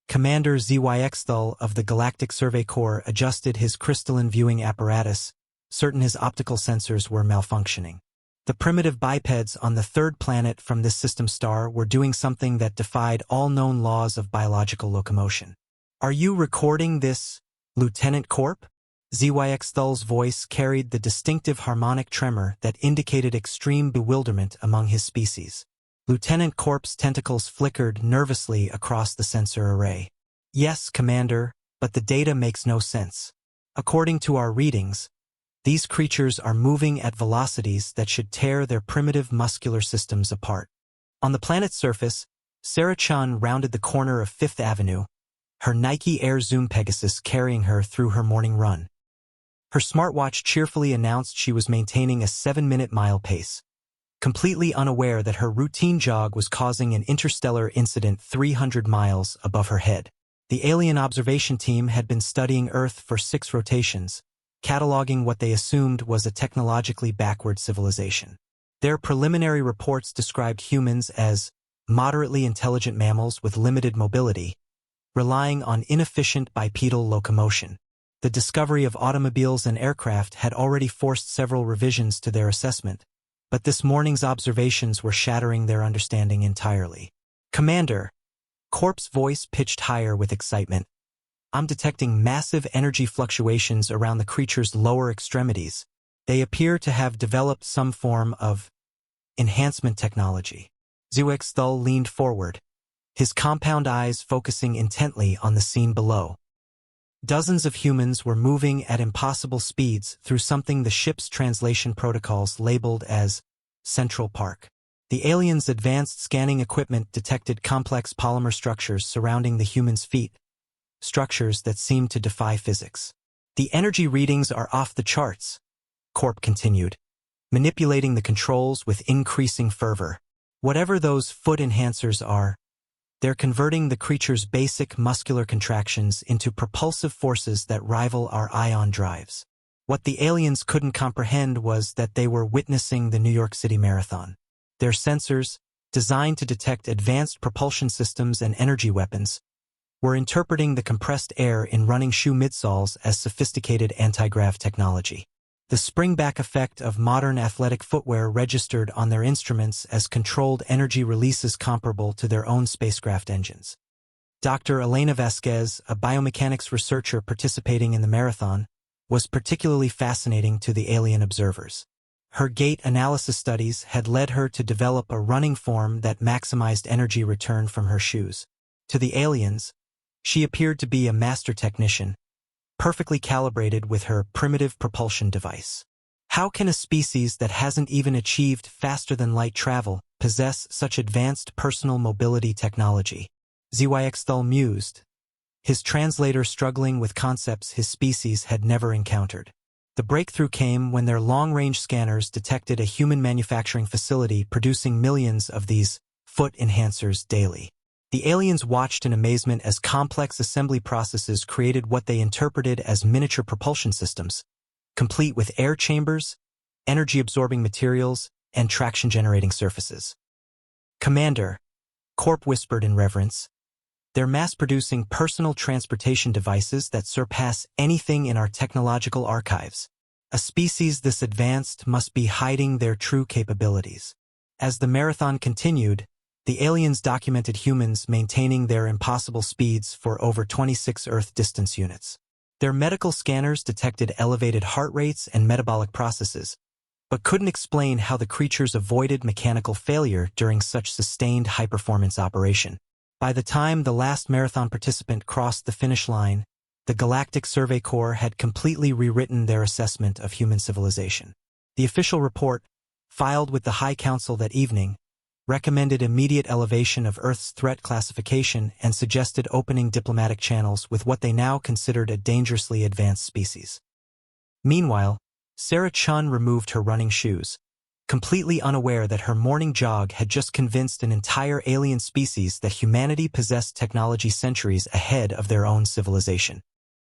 Commander Zyxthal of the Galactic Survey Corps adjusted his crystalline viewing apparatus, certain his optical sensors were malfunctioning. The primitive bipeds on the third planet from this system star were doing something that defied all known laws of biological locomotion. "Are you recording this, Lieutenant Corp?" Zyxthal's voice carried the distinctive harmonic tremor that indicated extreme bewilderment among his species. Lieutenant Corp's tentacles flickered nervously across the sensor array. "Yes, Commander, but the data makes no sense. According to our readings, these creatures are moving at velocities that should tear their primitive muscular systems apart." On the planet's surface, Sarah Chun rounded the corner of Fifth Avenue, her Nike Air Zoom Pegasus carrying her through her morning run. Her smartwatch cheerfully announced she was maintaining a 7-minute mile pace, completely unaware that her routine jog was causing an interstellar incident 300 miles above her head. The alien observation team had been studying Earth for 6 rotations, cataloging what they assumed was a technologically backward civilization. Their preliminary reports described humans as moderately intelligent mammals with limited mobility, relying on inefficient bipedal locomotion. The discovery of automobiles and aircraft had already forced several revisions to their assessment, but this morning's observations were shattering their understanding entirely. "Commander," Corp's voice pitched higher with excitement, "I'm detecting massive energy fluctuations around the creature's lower extremities. They appear to have developed some form of enhancement technology." Zyxthal leaned forward, his compound eyes focusing intently on the scene below. Dozens of humans were moving at impossible speeds through something the ship's translation protocols labeled as Central Park. The aliens' advanced scanning equipment detected complex polymer structures surrounding the humans' feet, structures that seemed to defy physics. "The energy readings are off the charts," Corp continued, manipulating the controls with increasing fervor. "Whatever those foot enhancers are, they're converting the creature's basic muscular contractions into propulsive forces that rival our ion drives." What the aliens couldn't comprehend was that they were witnessing the New York City Marathon. Their sensors, designed to detect advanced propulsion systems and energy weapons, were interpreting the compressed air in running shoe midsoles as sophisticated anti-grav technology. The spring-back effect of modern athletic footwear registered on their instruments as controlled energy releases comparable to their own spacecraft engines. Dr. Elena Vasquez, a biomechanics researcher participating in the marathon, was particularly fascinating to the alien observers. Her gait analysis studies had led her to develop a running form that maximized energy return from her shoes. To the aliens, she appeared to be a master technician, perfectly calibrated with her primitive propulsion device. How can a species that hasn't even achieved faster-than-light travel possess such advanced personal mobility technology? Zyxthal mused, his translator struggling with concepts his species had never encountered. The breakthrough came when their long-range scanners detected a human manufacturing facility producing millions of these foot enhancers daily. The aliens watched in amazement as complex assembly processes created what they interpreted as miniature propulsion systems, complete with air chambers, energy-absorbing materials, and traction-generating surfaces. "Commander," Corp whispered in reverence, "they're mass-producing personal transportation devices that surpass anything in our technological archives. A species this advanced must be hiding their true capabilities." As the marathon continued, the aliens documented humans maintaining their impossible speeds for over 26 Earth distance units. Their medical scanners detected elevated heart rates and metabolic processes, but couldn't explain how the creatures avoided mechanical failure during such sustained high-performance operation. By the time the last marathon participant crossed the finish line, the Galactic Survey Corps had completely rewritten their assessment of human civilization. The official report, filed with the High Council that evening, recommended immediate elevation of Earth's threat classification and suggested opening diplomatic channels with what they now considered a dangerously advanced species. Meanwhile, Sarah Chun removed her running shoes, completely unaware that her morning jog had just convinced an entire alien species that humanity possessed technology centuries ahead of their own civilization.